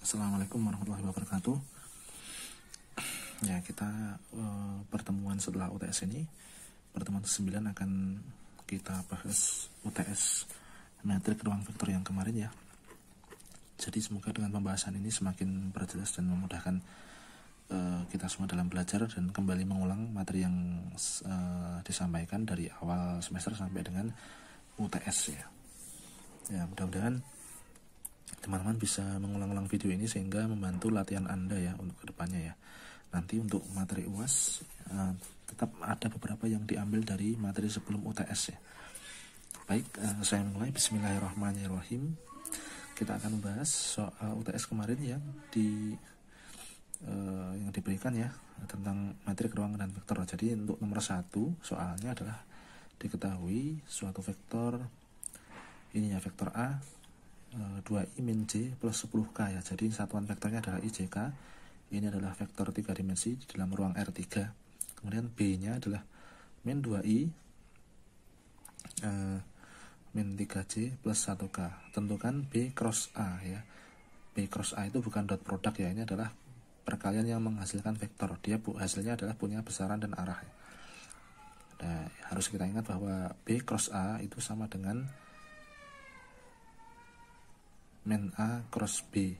Assalamualaikum warahmatullahi wabarakatuh. Ya, kita pertemuan setelah UTS ini, pertemuan ke-9 akan kita bahas UTS metrik ruang vektor yang kemarin ya. Jadi semoga dengan pembahasan ini semakin berjelas dan memudahkan kita semua dalam belajar dan kembali mengulang materi yang disampaikan dari awal semester sampai dengan UTS ya. Ya, mudah-mudahan teman-teman bisa mengulang-ulang video ini sehingga membantu latihan Anda ya untuk kedepannya ya. Nanti untuk materi UAS tetap ada beberapa yang diambil dari materi sebelum UTS ya. Baik, saya mulai. Bismillahirrahmanirrahim. Kita akan membahas soal UTS kemarin yang diberikan ya tentang metrik ruang dan vektor. Jadi untuk nomor 1 soalnya adalah diketahui suatu vektor ini ya, vektor A 2i min j plus 10k ya. Jadi satuan vektornya adalah ijk. Ini adalah vektor 3 dimensi di dalam ruang R3. Kemudian b nya adalah min 2i min 3j plus 1k. Tentukan b cross a ya. B cross a itu bukan dot produk ya, ini adalah perkalian yang menghasilkan vektor. Dia hasilnya adalah punya besaran dan arah ya. Nah, harus kita ingat bahwa b cross a itu sama dengan min A cross B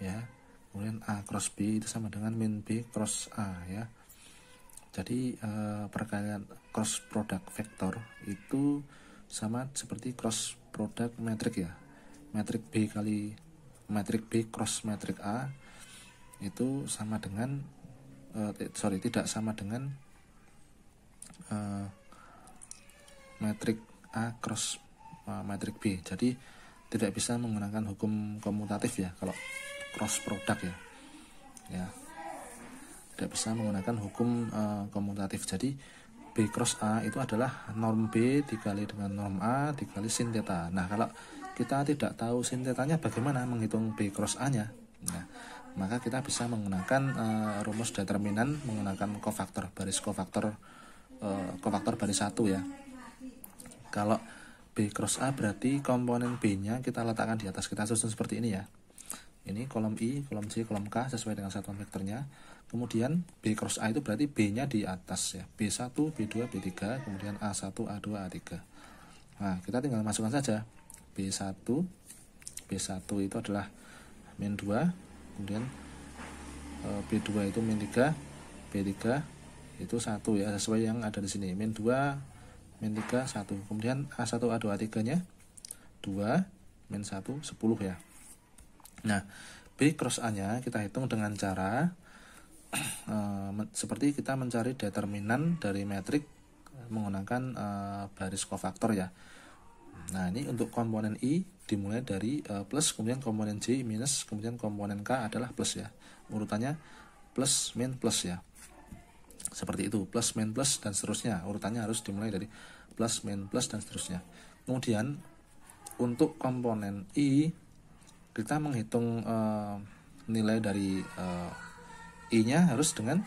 ya. Kemudian A cross B itu sama dengan min B cross A ya. Jadi perkalian cross product vektor itu sama seperti cross product metrik ya. Metrik B kali metrik B cross metrik A itu sama dengan tidak sama dengan metrik A cross metrik B. Jadi tidak bisa menggunakan hukum komutatif ya kalau cross product ya tidak bisa menggunakan hukum komutatif. Jadi B cross A itu adalah norm B dikali dengan norm A dikali sin theta. Nah, kalau kita tidak tahu sin thetanya, bagaimana menghitung B cross A nya? Nah, maka kita bisa menggunakan rumus determinan menggunakan kofaktor baris baris 1 ya. Kalau B cross A berarti komponen B nya kita letakkan di atas, kita susun seperti ini ya. Ini kolom I, kolom J, kolom K sesuai dengan satuan vektornya. Kemudian B cross A itu berarti B nya di atas ya, B1, B2, B3, kemudian A1, A2, A3. Nah, kita tinggal masukkan saja B1 itu adalah min 2, kemudian B2 itu min 3, B3 itu 1 ya, sesuai yang ada di sini. Min 2 min 3, 1. Kemudian A1, A2, A3 nya 2, min 1, 10 ya. Nah, B cross A nya kita hitung dengan cara seperti kita mencari determinan dari metrik menggunakan baris kofaktor ya. Nah, ini untuk komponen I dimulai dari plus, kemudian komponen J minus, kemudian komponen K adalah plus ya. Urutannya plus min plus ya. Seperti itu, plus min plus dan seterusnya. Urutannya harus dimulai dari plus min plus dan seterusnya. Kemudian untuk komponen I kita menghitung nilai dari I nya harus dengan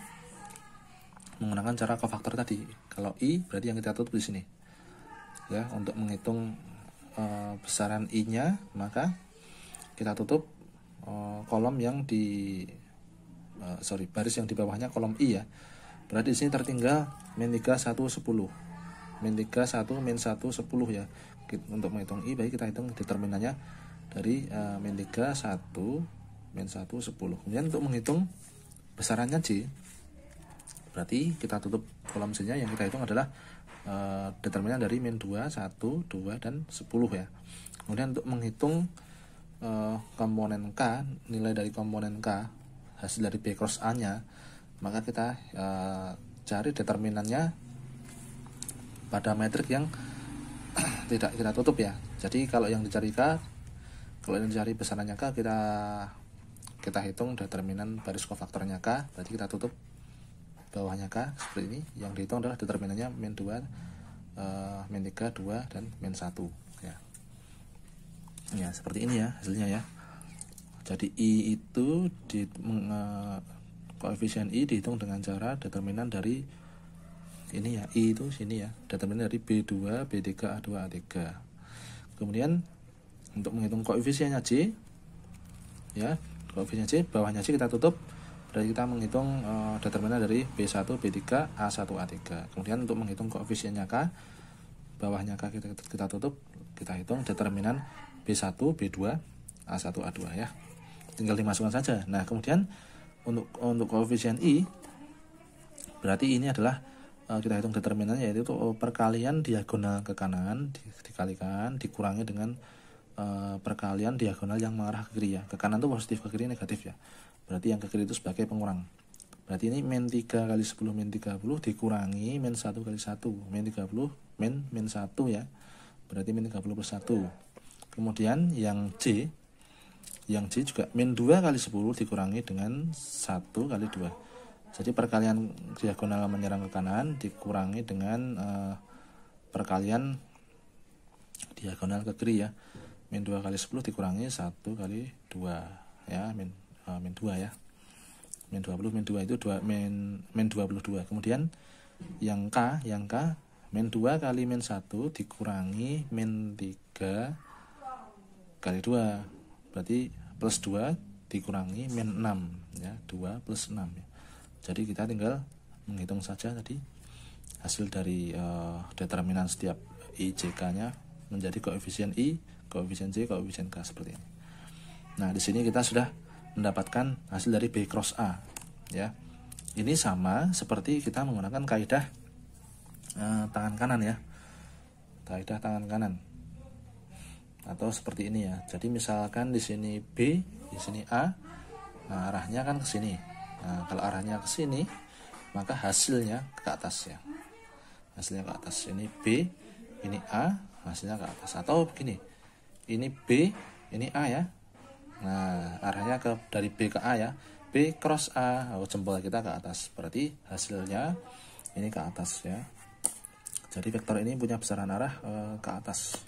menggunakan cara kofaktor tadi. Kalau I berarti yang kita tutup di sini ya. Untuk menghitung besaran I nya maka kita tutup kolom yang di baris yang di bawahnya kolom I ya. Berarti di sini tertinggal min 3, 1, 10. Min 3, 1, min 1, 10 ya. Untuk menghitung I, baik kita hitung determinannya dari min 3, 1, min 1, 10. Kemudian untuk menghitung besarannya J, berarti kita tutup kolom J nya, yang kita hitung adalah determinan dari min 2, 1, 2, dan 10 ya. Kemudian untuk menghitung komponen K, nilai dari komponen K, hasil dari B cross A nya, maka kita cari determinannya pada metrik yang tidak kita tutup ya. Jadi kalau yang dicari K, kalau yang dicari besarannya K, kita hitung determinan baris kofaktornya K, berarti kita tutup bawahnya K seperti ini. Yang dihitung adalah determinannya min 2, min 3, 2, dan min 1 ya. Ya, seperti ini ya hasilnya ya. Jadi I itu koefisien I dihitung dengan cara determinan dari ini ya, I itu sini ya, determinan dari B2, B3, A2, A3. Kemudian untuk menghitung koefisiennya J ya, koefisien C, bawahnya C kita tutup. Berarti kita menghitung determinan dari B1, B3, A1, A3. Kemudian untuk menghitung koefisiennya K, bawahnya K kita tutup, kita hitung determinan B1, B2, A1, A2 ya. Tinggal dimasukkan saja. Nah, kemudian untuk koefisien I, berarti ini adalah kita hitung determinannya, yaitu perkalian diagonal ke kanan dikalikan dikurangi dengan perkalian diagonal yang mengarah ke kiri ya. Ke kanan itu positif, ke kiri negatif ya. Berarti yang ke kiri itu sebagai pengurang. Berarti ini min 3 kali 10 min 30 dikurangi min 1 kali 1 min 30 min 1 ya. Berarti min 30 plus 1. Kemudian yang C juga min 2 kali 10 dikurangi dengan 1 kali 2. Jadi perkalian diagonal menyerang ke kanan dikurangi dengan perkalian diagonal ke kiri ya. Min 2 kali 10 dikurangi 1 kali 2 ya, min 2 ya. Min 20 min 2 itu min 22. Kemudian yang K min 2 kali min 1 dikurangi min 3 kali 2. Berarti plus 2 dikurangi min 6 ya, 2 plus 6 ya. Jadi kita tinggal menghitung saja tadi hasil dari determinan setiap IJK-nya menjadi koefisien I, koefisien C, koefisien K seperti ini. Nah, di sini kita sudah mendapatkan hasil dari B cross A ya. Ini sama seperti kita menggunakan kaidah tangan kanan ya. Kaidah tangan kanan. Atau seperti ini ya. Jadi misalkan di sini B, di sini A, nah arahnya kan ke sini. Nah, kalau arahnya ke sini, maka hasilnya ke atas ya. Hasilnya ke atas. Ini B, ini A, hasilnya ke atas. Atau begini, ini B, ini A ya. Nah, arahnya dari B ke A ya. B cross A, jempol kita ke atas. Berarti hasilnya ini ke atas ya. Jadi vektor ini punya besaran arah ke atas.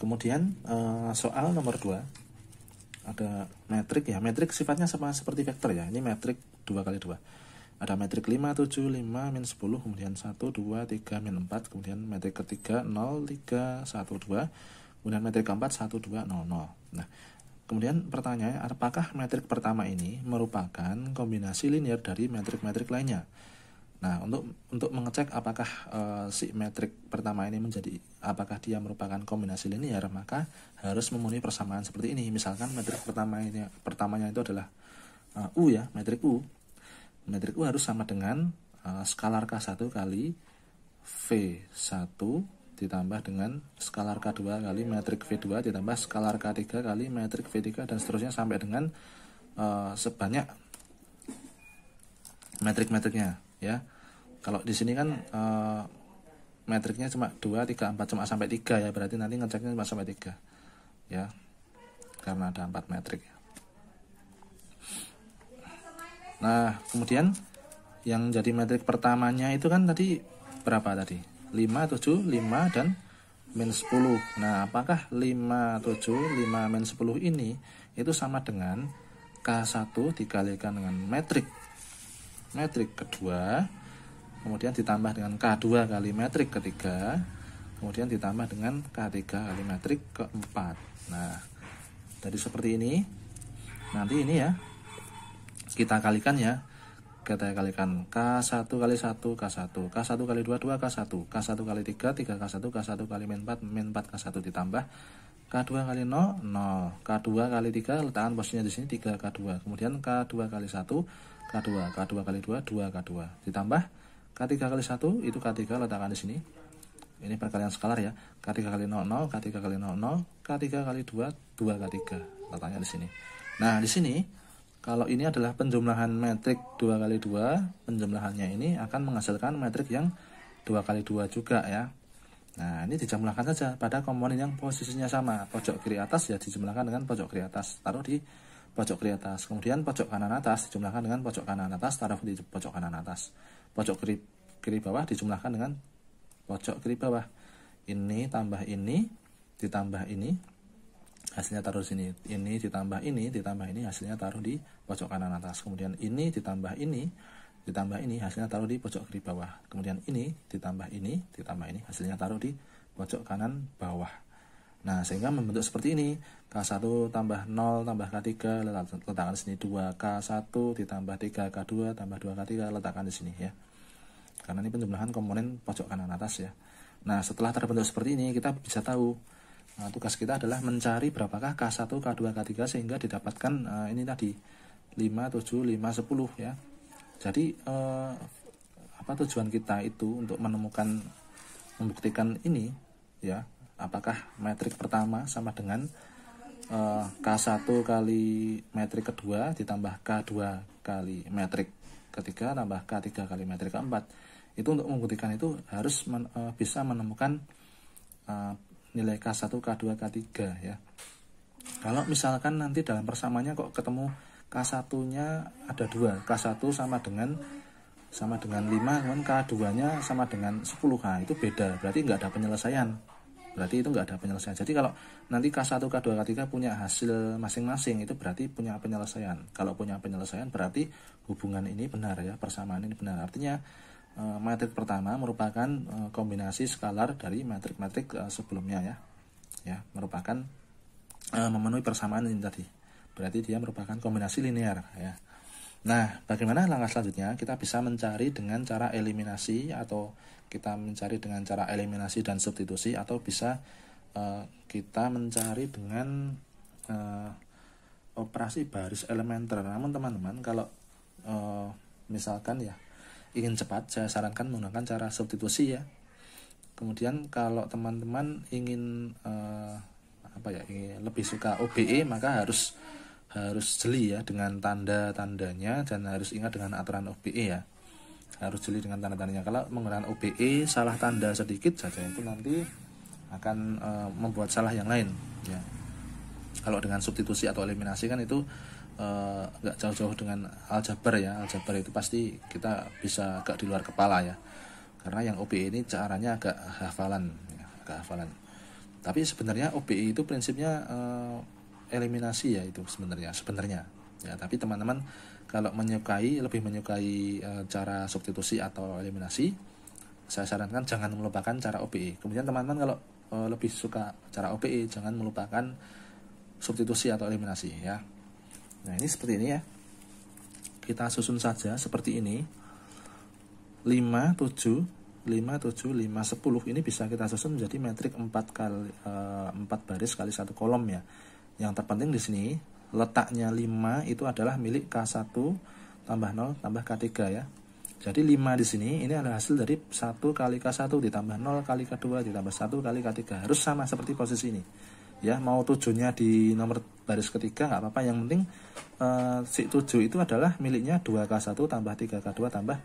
Kemudian soal nomor 2 ada metrik ya. Metrik sifatnya sama seperti vektor ya. Ini metrik 2 kali 2. Ada metrik 5, 7, 5, min 10, kemudian 1, 2, 3, min 4, kemudian metrik ketiga 0, 3, 1, 2, kemudian metrik keempat 1, 2, 0, 0. Nah, kemudian pertanyaannya, apakah metrik pertama ini merupakan kombinasi linear dari metrik-metrik lainnya? Nah, untuk mengecek apakah si metrik pertama ini apakah dia merupakan kombinasi linear, maka harus memenuhi persamaan seperti ini. Misalkan metrik pertamanya itu adalah U ya, metrik U. Metrik U harus sama dengan skalar K1 kali V1 ditambah dengan skalar K2 kali metrik V2 ditambah skalar K3 kali metrik V3 dan seterusnya sampai dengan sebanyak metrik-metriknya ya. Kalau di sini kan metriknya cuma 2, 3, 4, cuma sampai 3 ya, berarti nanti ngeceknya cuma sampai 3 ya, karena ada 4 metrik. Nah, kemudian yang jadi metrik pertamanya itu kan tadi berapa tadi? 5, 7, 5, dan min 10. Nah, apakah 5, 7, 5, min 10 ini itu sama dengan K1 dikalikan dengan metrik kedua, kemudian ditambah dengan K2 kali metrik ketiga, kemudian ditambah dengan K3 kali metrik keempat. Nah, dari seperti ini, nanti ini ya, kita kalikan ya, kita kalikan K1 kali 1, K1, K1 kali 2, 2, K1, K1 kali 3, 3 K1, K1 kali min 4, K1 ditambah K2 kali 0, 0, K2 kali 3, letakkan posisinya di sini 3 K2, kemudian K2 kali 1, K2, K2 kali 2, 2 K2, ditambah K3 kali 1, itu K3 letakkan di sini. Ini perkalian skalar ya. K3 kali 0, 0, K3 kali 0, 0, K3 kali 2, 2 K3, letaknya di sini. Nah, di sini kalau ini adalah penjumlahan metrik 2 kali 2, penjumlahannya ini akan menghasilkan metrik yang 2 kali 2 juga ya. Nah, ini dijumlahkan saja pada komponen yang posisinya sama. Pojok kiri atas ya dijumlahkan dengan pojok kiri atas, taruh di pojok kiri atas. Kemudian pojok kanan atas dijumlahkan dengan pojok kanan atas, taruh di pojok kanan atas. Pojok kiri bawah dijumlahkan dengan pojok kiri bawah. Ini tambah ini ditambah ini hasilnya taruh di sini, ini ditambah ini hasilnya taruh di pojok kanan atas, kemudian ini ditambah ini hasilnya taruh di pojok kiri bawah, kemudian ini ditambah ini hasilnya taruh di pojok kanan bawah. Nah, sehingga membentuk seperti ini, K1 tambah 0 tambah K3 letakkan di sini 2, K1 ditambah 3 K2 tambah 2 K3 letakkan di sini ya, karena ini penjumlahan komponen pojok kanan atas ya. Nah, setelah terbentuk seperti ini, kita bisa tahu tugas kita adalah mencari berapakah K1, K2, K3 sehingga didapatkan ini tadi 5, 7, 5, 10 ya. Jadi tujuan kita itu untuk membuktikan ini ya, apakah metrik pertama sama dengan K1 kali metrik kedua ditambah K2 kali metrik ketiga tambah K3 kali metrik keempat. Itu untuk membuktikan itu harus bisa menemukan nilai K1, K2, K3 ya. Kalau misalkan nanti dalam persamaannya kok ketemu K1-nya ada 2, K1 sama dengan 5, kemudian K2-nya sama dengan 10, nah itu beda, berarti nggak ada penyelesaian. Jadi kalau nanti K1, K2, K3 punya hasil masing-masing, itu berarti punya penyelesaian. Kalau punya penyelesaian berarti hubungan ini benar ya, persamaan ini benar. Artinya metrik pertama merupakan kombinasi skalar dari metrik-metrik sebelumnya ya, merupakan memenuhi persamaan ini tadi. Berarti dia merupakan kombinasi linear ya. Nah, bagaimana langkah selanjutnya? Kita bisa mencari dengan cara eliminasi, atau kita mencari dengan cara eliminasi dan substitusi, atau bisa kita mencari dengan operasi baris elementer. Namun teman-teman kalau misalkan ya ingin cepat, saya sarankan menggunakan cara substitusi ya. Kemudian kalau teman-teman ingin ingin lebih suka OBE, maka harus jeli ya dengan tanda-tandanya, dan harus ingat dengan aturan OBE ya. Harus jeli dengan tanda-tandanya. Kalau menggunakan OBE salah tanda sedikit saja itu nanti akan membuat salah yang lain ya. Kalau dengan substitusi atau eliminasi kan itu nggak jauh-jauh dengan aljabar ya. Aljabar itu pasti kita bisa agak di luar kepala ya, karena yang OBE ini caranya agak hafalan ya, tapi sebenarnya OBE itu prinsipnya eliminasi ya, itu sebenarnya ya. Tapi teman-teman kalau lebih menyukai cara substitusi atau eliminasi, saya sarankan jangan melupakan cara OBE. Kemudian teman-teman kalau lebih suka cara OBE, jangan melupakan substitusi atau eliminasi ya. Nah, ini seperti ini ya. Kita susun saja seperti ini. 5, 7, 5, 7, 5, 10 ini bisa kita susun menjadi metrik 4 baris kali 1 kolom ya. Yang terpenting di sini letaknya 5 itu adalah milik K1 tambah 0 tambah K3 ya. Jadi 5 di sini ini adalah hasil dari 1 kali K1 ditambah 0 kali K2 ditambah 1 kali K3. Harus sama seperti posisi ini. Ya, mau 7-nya di nomor baris ketiga nggak apa-apa, yang penting si 7 itu adalah miliknya 2K1 tambah 3K2 tambah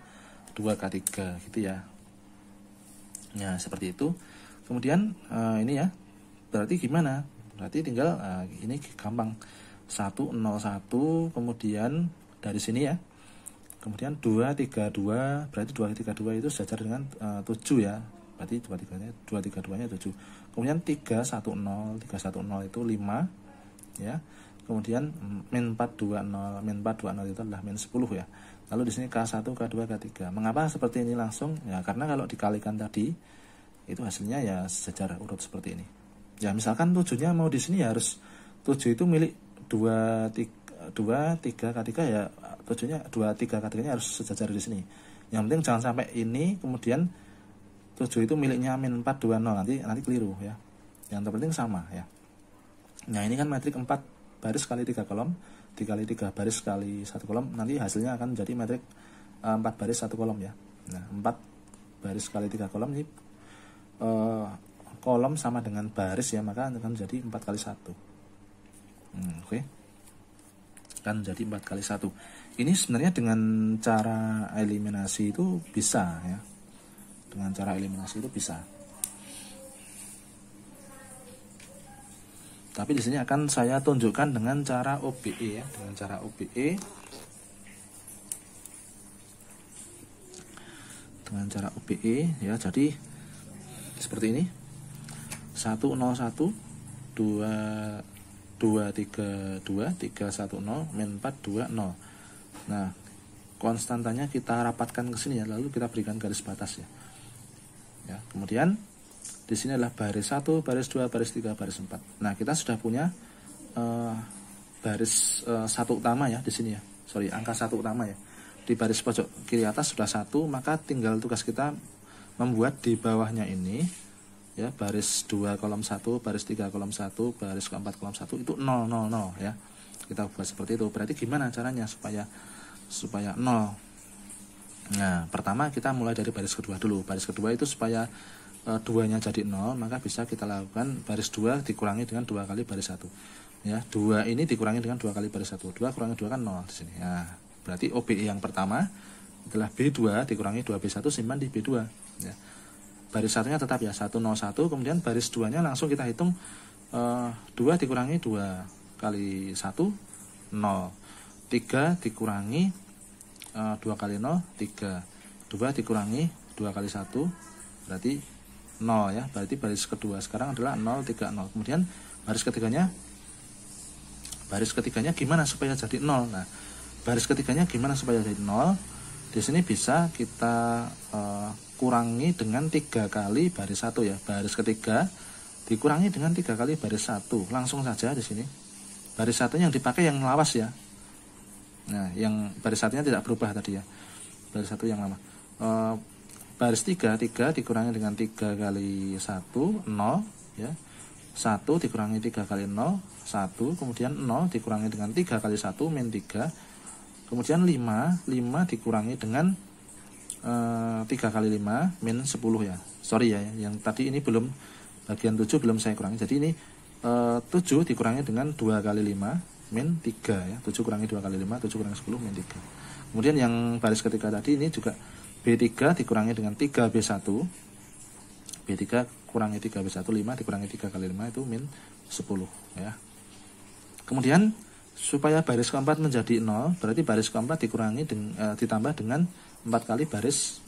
2K3 gitu ya. Nah, seperti itu. Kemudian ini ya, berarti gimana? Berarti tinggal ini gampang, 1, 0, 1, kemudian dari sini ya, kemudian 2, 3, 2, berarti 2, 3, 2 itu sejajar dengan 7 ya. Berarti 2, 3, 2-nya 7. Kemudian 3, 1, 0, 3, 1, 0 itu 5 ya. Kemudian min 4, 2, 0, min 4, 2, 0 itu adalah min 10 ya. Lalu di sini K1, K2, K3. Mengapa seperti ini langsung? Ya karena kalau dikalikan tadi itu hasilnya ya sejajar urut seperti ini. Ya misalkan 7-nya mau di sini ya harus 7 itu milik 2, 3, K3 ya, 7-nya 2, 3, K3-nya harus sejajar di sini. Yang penting jangan sampai ini kemudian 7 itu miliknya min 4, 2, 0, nanti keliru ya. Yang terpenting sama ya. Nah, ini kan metrik 4 baris kali 3 kolom, dikali 3 baris kali 1 kolom, nanti hasilnya akan menjadi metrik 4 baris 1 kolom ya. Nah, 4 baris kali 3 kolom ini kolom sama dengan baris ya, maka akan menjadi 4 kali 1. Oke. Akan menjadi 4 kali 1. Ini sebenarnya dengan cara eliminasi itu bisa ya. Dengan cara eliminasi itu bisa. Tapi di sini akan saya tunjukkan dengan cara OBE ya, dengan cara OBE. Dengan cara OBE ya, jadi seperti ini. 1, 0, 1, 2, 2, 3, 2, 3, 1, 0, min 4, 2, 0. Nah, konstantanya kita rapatkan ke sini ya, lalu kita berikan garis batas ya. Ya, kemudian di sini adalah baris 1, baris 2, baris 3, baris 4. Nah, kita sudah punya baris 1 utama ya di sini ya. Sorry, angka 1 utama ya. Di baris pojok kiri atas sudah 1, maka tinggal tugas kita membuat di bawahnya ini ya, baris 2 kolom 1, baris 3 kolom 1, baris keempat kolom 1 itu 0, 0, 0 ya. Kita buat seperti itu. Berarti gimana caranya supaya 0? Nah, pertama kita mulai dari baris kedua dulu. Baris kedua itu supaya 2-nya jadi 0, maka bisa kita lakukan baris 2 dikurangi dengan 2 kali baris 1. Ya, 2 ini dikurangi dengan 2 kali baris 1. 2 kurangi 2 kan 0 di sini. Nah, berarti OBE yang pertama adalah B2 dikurangi 2B1 simpan di B2 ya. Baris satunya tetap ya 101, kemudian baris 2-nya langsung kita hitung 2 dikurangi 2 kali 1 0. 3 dikurangi 2 kali 0 3. 2 dikurangi 2 kali 1 berarti 0 ya. Berarti baris kedua sekarang adalah 0 3 0. Kemudian baris ketiganya gimana supaya jadi 0? Nah, baris ketiganya gimana supaya jadi 0? Di sini bisa kita kurangi dengan 3 kali baris 1 ya. Baris ketiga dikurangi dengan 3 kali baris 1. Langsung saja di sini. Baris 1 yang dipakai yang lawas ya. Nah, yang baris 1-nya tidak berubah tadi ya. Baris 1 yang lama. Baris 3 dikurangi dengan 3 kali 1 0 ya. 1 dikurangi 3 kali 0 1. Kemudian 0 dikurangi dengan 3 kali 1 min 3. Kemudian 5 dikurangi dengan 3 kali 5 min 10 ya. Sorry ya, yang tadi ini belum bagian 7 belum saya kurangi. Jadi ini 7 dikurangi dengan 2 kali 5 min 3 ya. 7 kurangi 2 kali 5, 7 kurangi 10 min 3. Kemudian yang baris ketiga tadi ini juga B3 dikurangi dengan 3B1. B3 kurangi 3B1, 5 dikurangi 3 kali 5 itu min 10 ya. Kemudian supaya baris keempat menjadi 0, berarti baris keempat dikurangi ditambah dengan 4 kali baris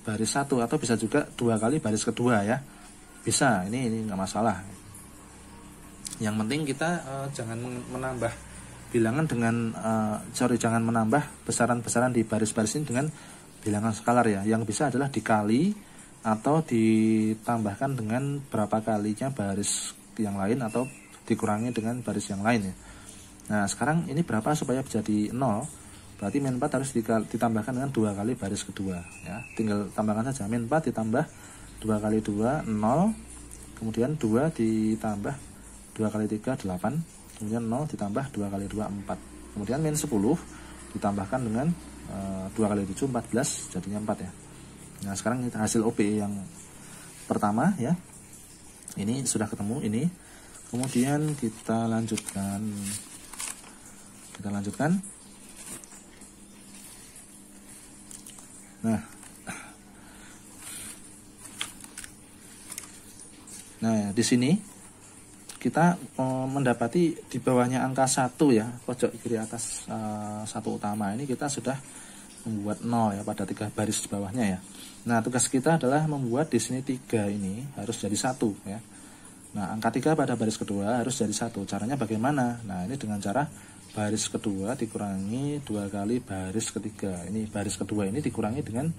1, atau bisa juga 2 kali baris kedua ya. Bisa, ini nggak masalah. Yang penting kita jangan menambah bilangan dengan jangan menambah besaran-besaran di baris-baris ini dengan bilangan skalar ya. Yang bisa adalah dikali atau ditambahkan dengan berapa kalinya baris yang lain atau dikurangi dengan baris yang lain ya. Nah, sekarang ini berapa supaya menjadi 0? Berarti min 4 harus ditambahkan dengan 2 kali baris kedua ya. Tinggal tambahkan saja, min 4 ditambah 2 kali 2 0, kemudian 2 ditambah 2 kali 3 8, kemudian 0 ditambah 2 kali 2 4. Kemudian min 10 ditambahkan dengan 2 kali 7 14, jadinya 4 ya. Nah, sekarang kita hasil OBE yang pertama ya. Ini sudah ketemu ini. Kemudian kita lanjutkan. Nah, di sini kita mendapati di bawahnya angka 1 ya, pojok kiri atas 1 utama ini kita sudah membuat 0 ya pada 3 baris di bawahnya ya. Nah, tugas kita adalah membuat di sini 3 ini harus jadi 1 ya. Nah, angka 3 pada baris kedua harus jadi 1. Caranya bagaimana? Nah, ini dengan cara baris kedua dikurangi 2 kali baris ketiga. Ini baris kedua ini dikurangi dengan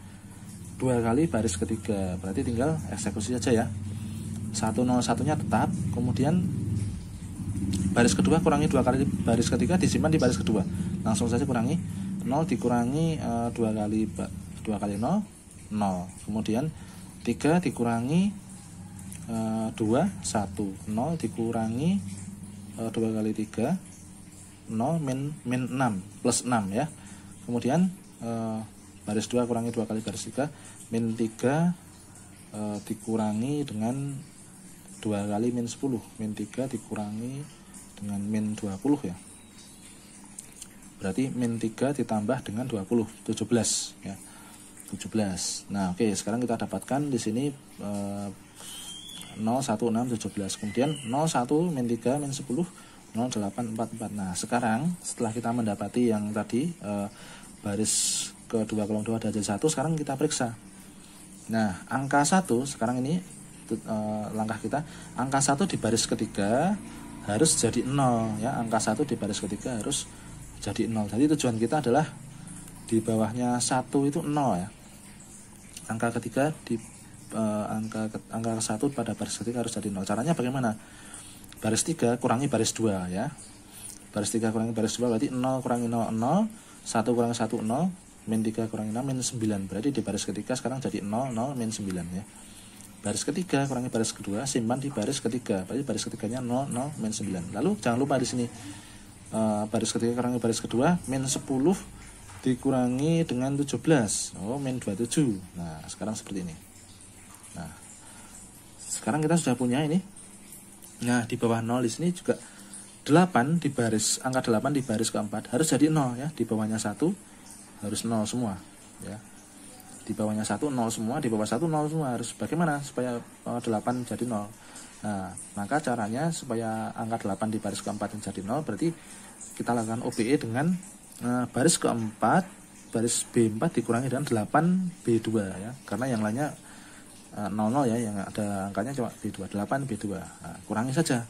2 kali baris ketiga. Berarti tinggal eksekusi saja ya. 101-nya tetap, kemudian baris kedua kurangi 2 kali baris ketiga disimpan di baris kedua. Langsung saja kurangi 0 dikurangi 2 kali 0 0. Kemudian 3 dikurangi 2 1. 0 dikurangi 2 kali 3 0 min 6 plus 6 ya. Kemudian baris 2 kurangi 2 kali baris 3 min 3 dikurangi dengan 2 kali min 10. Min 3 dikurangi dengan min 20 ya. Berarti min 3 ditambah dengan 20, 17 ya. 17. Nah, oke, sekarang kita dapatkan di sini 0 1 6 17. Kemudian 01 min 3 min 10 0 8 4 4. Nah, sekarang setelah kita mendapati yang tadi baris kedua kolom 2 ada jadi 1, sekarang kita periksa. Nah, angka 1 sekarang ini langkah kita, angka 1 di baris ketiga harus jadi 0 ya. Angka 1 di baris ketiga harus jadi 0. Jadi tujuan kita adalah di bawahnya 1 itu 0 ya. Angka ketiga di angka 1 pada baris ketiga harus jadi 0. Caranya bagaimana? Baris 3 kurangi baris 2 ya. Baris 3 kurangi baris 2 berarti 0 kurangi 0 0, 1 kurangi 1 0, min 3 kurangi 6 min 9. Berarti di baris ketiga sekarang jadi 0 0 min 9 ya. Baris ketiga kurangi baris kedua, simpan di baris ketiga. Berarti baris ketiganya 0 0 min 9. Lalu jangan lupa di sini baris ketiga kurangi baris kedua, min 10 dikurangi dengan 17. Oh, min 27. Nah, sekarang seperti ini. Nah, sekarang kita sudah punya ini. Nah, di bawah 0 di sini juga 8 di baris, angka 8 di baris keempat harus jadi 0 ya. Di bawahnya 1 harus 0 semua ya. Di bawahnya 1 0 semua, di bawah 1 0 semua. Harus bagaimana supaya 8 jadi 0? Nah, maka caranya supaya angka 8 di baris keempat jadi 0 berarti kita lakukan OBE dengan baris keempat, baris B4 dikurangi dengan 8B2 ya. Karena yang lainnya 00 ya, yang ada angkanya cuma B2, 8B2. Nah, kurangi saja.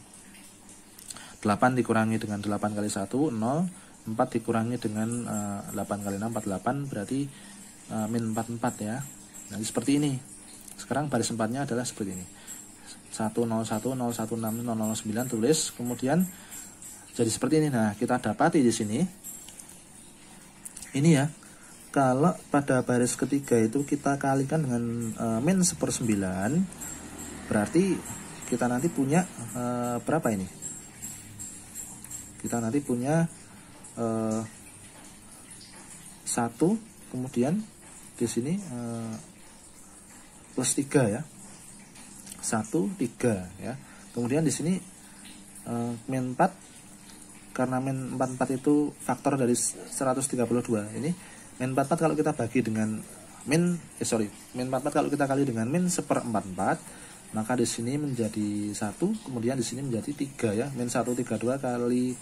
8 dikurangi dengan 8 kali 1 0, 4 dikurangi dengan 8 kali 6 48 berarti min 44 ya. Nah, seperti ini. Sekarang baris 4-nya adalah seperti ini. 101 016 009 tulis, kemudian jadi seperti ini. Nah, kita dapati di sini ini ya. Kalau pada baris ketiga itu kita kalikan dengan min 1/9, berarti kita nanti punya berapa ini? Kita nanti punya 1, kemudian di sini plus 3 ya. 1 3 ya. Kemudian di sini min 4, karena min 44 itu faktor dari 132. Ini min 44 kalau kita bagi dengan min 44 kalau kita kali dengan min 1/44, maka di sini menjadi 1, kemudian di sini menjadi 3 ya. Min 132 kali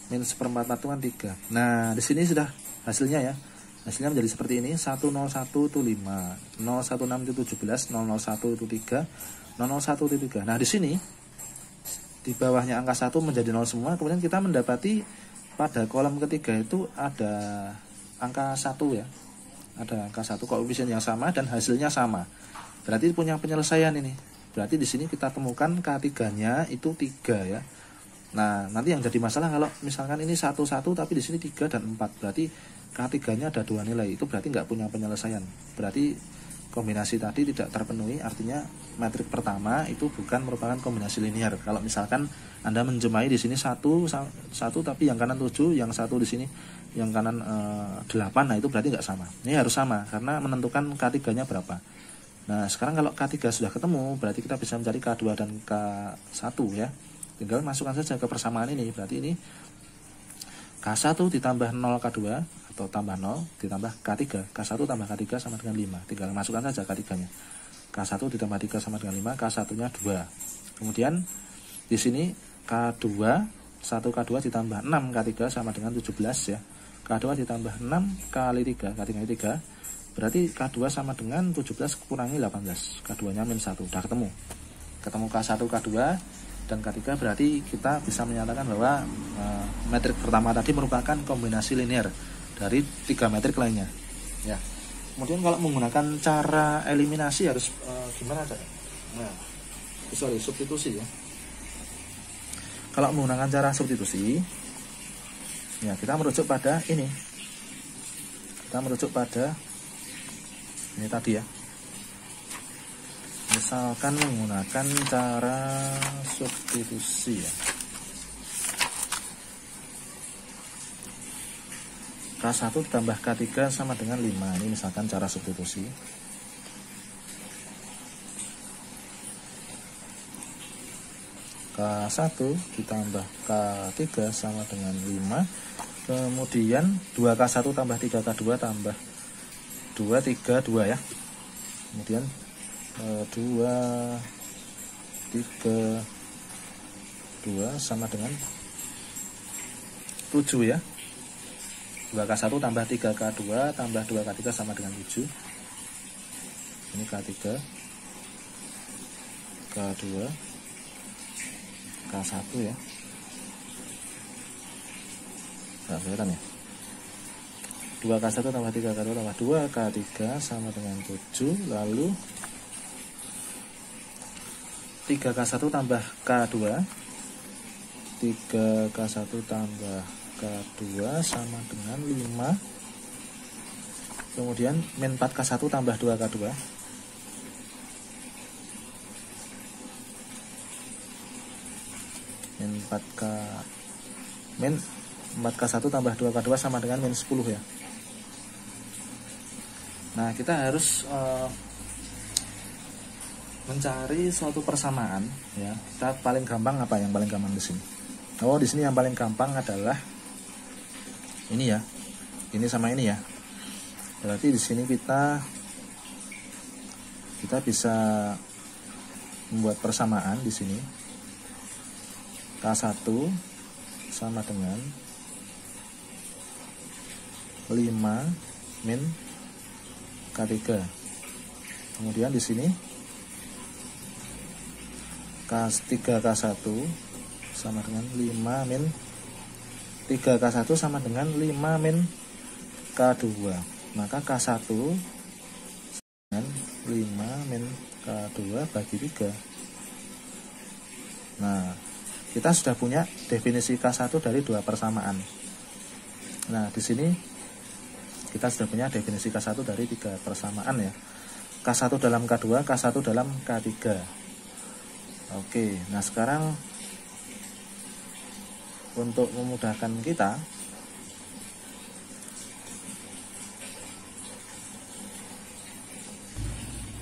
min 1/44 itu kan 3. Nah, di sini sudah hasilnya ya. Hasilnya menjadi seperti ini. 101 itu 5, 016 itu 17, 001 itu 3, 001 itu 3. Nah, di sini di bawahnya angka 1 menjadi 0 semua. Kemudian kita mendapati pada kolom ketiga itu ada angka 1 ya. Ada angka 1 koefisien yang sama dan hasilnya sama. Berarti punya penyelesaian ini. Berarti di sini kita temukan K3-nya itu 3 ya. Nah, nanti yang jadi masalah kalau misalkan ini 1 1 tapi di sini 3 dan 4. Berarti K3-nya ada 2 nilai. Itu berarti nggak punya penyelesaian. Berarti kombinasi tadi tidak terpenuhi, artinya metrik pertama itu bukan merupakan kombinasi linear. Kalau misalkan Anda menjumpai di sini 1 tapi yang kanan 7, yang satu di sini yang kanan 8, nah itu berarti nggak sama. Ini harus sama karena menentukan K3-nya berapa. Nah, sekarang kalau K3 sudah ketemu, berarti kita bisa mencari K2 dan K1 ya. Tinggal masukkan saja ke persamaan ini. Berarti ini K1 ditambah 0 K2 atau tambah 0 ditambah K3. K1 tambah K3 sama dengan 5. Tinggal masukkan saja K3-nya. K1 ditambah 3 sama dengan 5, K1-nya 2. Kemudian di sini K2, 1 K2 ditambah 6 K3 sama dengan 17 ya. K2 ditambah 6 kali 3, K3 3. Berarti K2 sama dengan 17 kurangi 18. K2-nya min 1. Udah ketemu. Ketemu K1, K2 dan K3, berarti kita bisa menyatakan bahwa metrik pertama tadi merupakan kombinasi linear dari 3 metrik lainnya ya. Kemudian kalau menggunakan cara eliminasi harus gimana caranya? Nah, substitusi ya. Kalau menggunakan cara substitusi ya, kita merujuk pada ini. Kita merujuk pada ini tadi ya. Misalkan menggunakan cara substitusi ya. K1 ditambah K3 sama dengan 5. Ini misalkan cara substitusi. K1 ditambah K3 sama dengan 5. Kemudian 2K1 tambah 3K2 tambah 2, 3, 2 ya. Kemudian 2, 3, 2 sama dengan 7 ya. 2K1 tambah 3K2 tambah 2K3 sama dengan 7. Ini K3, K2, K1 ya. Nggak kelihatan ya. 2K1 tambah 3K2 tambah 2K3 sama dengan 7. Lalu 3K1 tambah K2, 3K1 tambah K2 sama dengan 5. Kemudian min 4K1 tambah 2K2, min 4K1 tambah 2K2 sama dengan min 10 ya. Nah, kita harus mencari suatu persamaan ya. Kita paling gampang apa yang paling gampang di sini? Oh, di sini yang paling gampang adalah ini ya. Ini sama ini ya. Berarti di sini kita bisa membuat persamaan di sini. K1 sama dengan 5 min K3. Kemudian di sini K3K1 sama dengan 5 min 3K1 sama dengan 5 min K2. Maka K1 dengan 5 min K2 bagi 3. Nah, kita sudah punya definisi K1 dari dua persamaan. Nah, di sini kita sudah punya definisi K1 dari 3 persamaan ya. K1 dalam K2, K1 dalam K3. Oke, nah sekarang untuk memudahkan kita,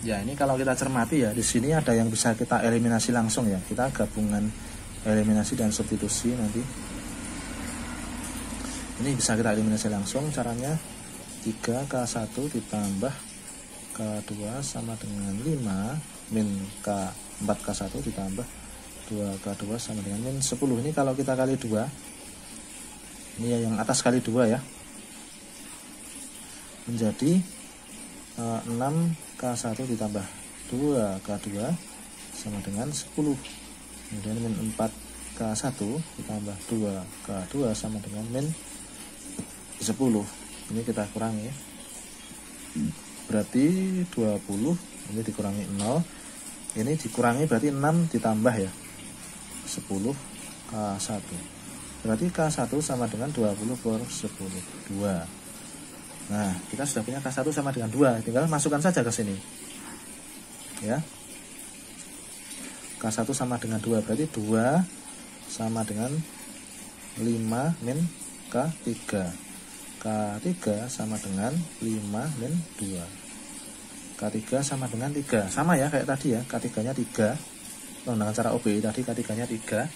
ya ini kalau kita cermati ya, di sini ada yang bisa kita eliminasi langsung ya. Kita gabungan eliminasi dan substitusi nanti. Ini bisa kita eliminasi langsung caranya. 3K1 ditambah K2 sama dengan 5 min K 4K1 ditambah 2K2 sama dengan min 10. Ini kalau kita kali 2, ini yang atas kali 2 ya, menjadi 6K1 ditambah 2K2 sama dengan 10. Kemudian min 4K1 ditambah 2K2 sama dengan min 10. Ini kita kurangi, berarti 20. Ini dikurangi 0, ini dikurangi berarti 6 ditambah ya 10 K1, berarti K1 sama dengan 20 per 10, 2. Nah, kita sudah punya K1 sama dengan 2, tinggal masukkan saja ke sini ya. K1 sama dengan 2, berarti 2 sama dengan 5 min K3. K3 sama dengan 5 min 2. K3 sama dengan 3. Sama ya kayak tadi ya, K3 nya 3. Dengan cara OBE tadi K3 nya 3.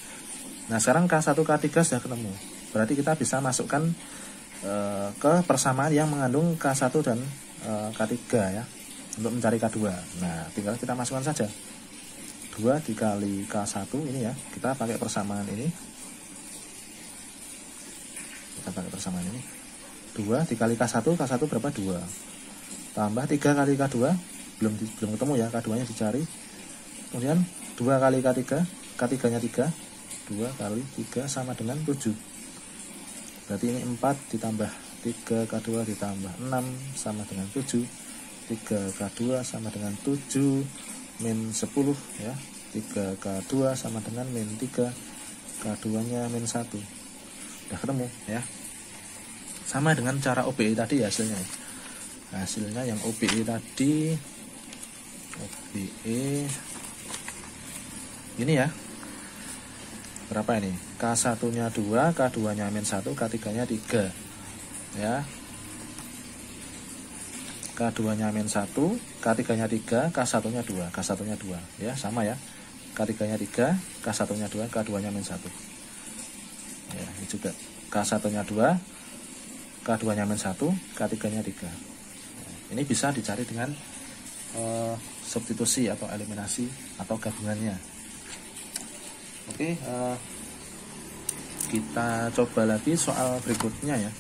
Nah, sekarang K1 K3 sudah ketemu. Berarti kita bisa masukkan ke persamaan yang mengandung K1 dan K3 ya, untuk mencari K2. Nah, tinggal kita masukkan saja. 2 dikali K1 ini ya, kita pakai persamaan ini. Kita pakai persamaan ini. 2 dikali K1, K1 berapa? 2. Tambah 3 kali K2, belum ketemu ya, K2 nya dicari. Kemudian 2 kali K3, K3 nya 3, 2 kali 3 sama dengan 7. Berarti ini 4 ditambah 3 K2 ditambah 6 sama dengan 7. 3 K2 sama dengan 7 min 10 ya. 3 K2 sama dengan min 3, K2 nya min 1. Udah ketemu ya. Sama dengan cara OBE tadi ya hasilnya. Hasilnya yang OBE tadi, OBE ini ya. Berapa ini? K1 nya 2, K2 nya min 1, K3 nya 3 ya. K2 nya min 1, K3 nya 3, K1 nya 2, K1 nya 2 ya, sama ya. K3 nya 3, K1 nya 2, K2 nya min 1 ya. Ini juga K1 nya 2, K2 nya min 1, K3 nya 3. Ini bisa dicari dengan substitusi atau eliminasi atau gabungannya. Oke, kita coba lagi soal berikutnya ya.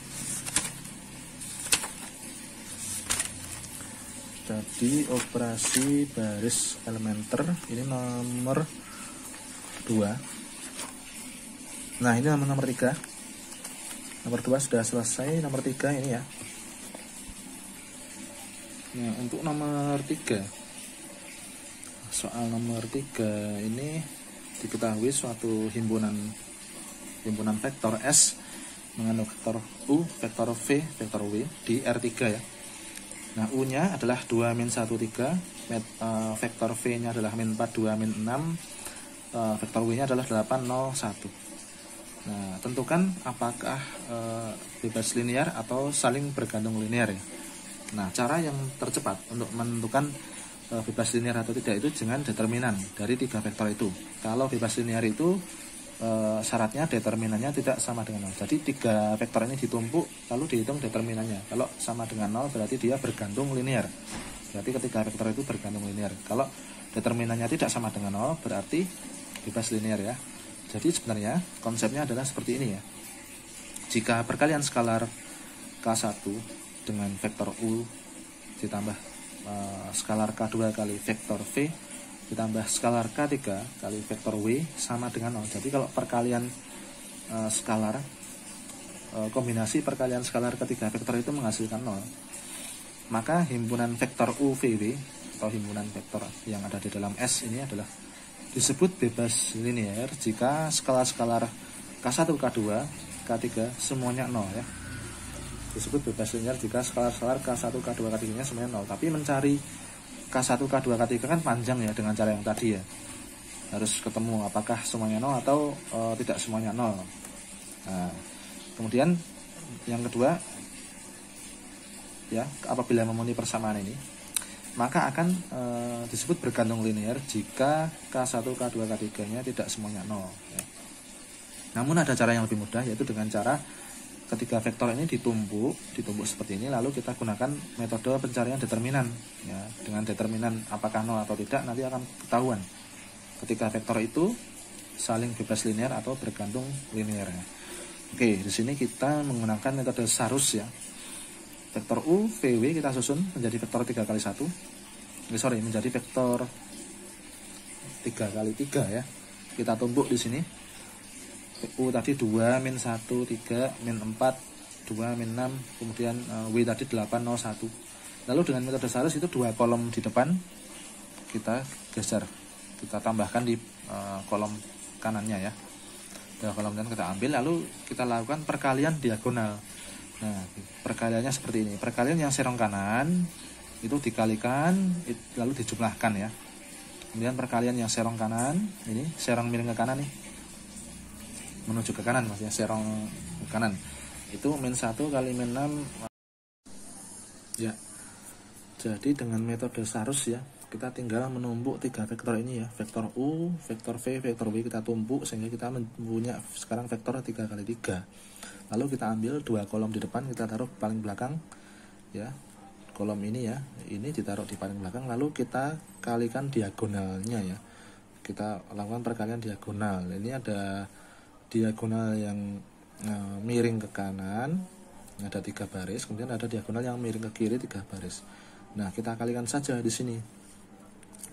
Jadi operasi baris elementer ini nomor 2. Nah, ini nomor 3. Nomor 2 sudah selesai, nomor 3 ini ya. Nah, untuk nomor 3, soal nomor 3 ini diketahui suatu himpunan vektor S mengandung vektor U, vektor V, vektor W di R3 ya. Nah, U-nya adalah 2 min 1 3, vektor V-nya adalah min 4 2 min 6, vektor W-nya adalah 8 0 1. Nah, tentukan apakah bebas linear atau saling bergantung linear ya. Nah, cara yang tercepat untuk menentukan bebas linear atau tidak itu dengan determinan dari 3 vektor itu. Kalau bebas linear itu syaratnya determinannya tidak sama dengan 0. Jadi 3 vektor ini ditumpuk lalu dihitung determinannya. Kalau sama dengan 0 berarti dia bergantung linear. Berarti ketiga vektor itu bergantung linear. Kalau determinannya tidak sama dengan 0 berarti bebas linear ya. Jadi sebenarnya konsepnya adalah seperti ini ya. Jika perkalian skalar K1 dengan vektor U ditambah skalar K2 kali vektor V ditambah skalar K3 kali vektor W sama dengan 0. Jadi kalau perkalian skalar, kombinasi perkalian skalar ketiga vektor itu menghasilkan 0, maka himpunan vektor U, V, W atau himpunan vektor yang ada di dalam S ini adalah disebut bebas linear jika skalar-skalar K1, K2, K3 semuanya 0 ya. Disebut bebas linear jika skalar-skalar K1, K2, K3 nya semuanya 0. Tapi mencari K1, K2, K3 kan panjang ya dengan cara yang tadi ya. Harus ketemu apakah semuanya 0 atau tidak semuanya 0. Nah, kemudian yang kedua ya, apabila memenuhi persamaan ini maka akan disebut bergantung linear jika K1, K2, K3 nya tidak semuanya 0 ya. Namun ada cara yang lebih mudah, yaitu dengan cara ketiga vektor ini ditumpuk seperti ini, lalu kita gunakan metode pencarian determinan ya. Dengan determinan apakah 0 atau tidak nanti akan ketahuan ketiga vektor itu saling bebas linear atau bergantung linear ya. Oke, di sini kita menggunakan metode Sarus ya. Vektor U, V, W kita susun menjadi vektor 3 kali 1. Menjadi vektor 3 kali 3 ya. Kita tumpuk di sini. U tadi 2 min 1 3 min 4 2 min 6, kemudian W tadi 8 0 1. Lalu dengan metode Sarus itu 2 kolom di depan kita geser. Kita tambahkan di kolom kanannya ya. 2 kolom kanan kita ambil, lalu kita lakukan perkalian diagonal. Nah, perkaliannya seperti ini. Perkalian yang serong kanan itu dikalikan lalu dijumlahkan ya. Kemudian perkalian yang serong kanan, ini serong miring ke kanan nih, menuju ke kanan maksudnya, serong ke kanan itu min 1 kali min 6 ya. Jadi dengan metode Sarus ya, kita tinggal menumpuk 3 vektor ini ya, vektor U, vektor V, vektor W kita tumpuk sehingga kita punya sekarang vektor 3 kali 3. Lalu kita ambil 2 kolom di depan, kita taruh paling belakang ya. Kolom ini ya, ini ditaruh di paling belakang, lalu kita kalikan diagonalnya ya. Kita lakukan perkalian diagonal. Ini ada diagonal yang miring ke kanan, ada 3 baris, kemudian ada diagonal yang miring ke kiri 3 baris. Nah, kita kalikan saja di sini.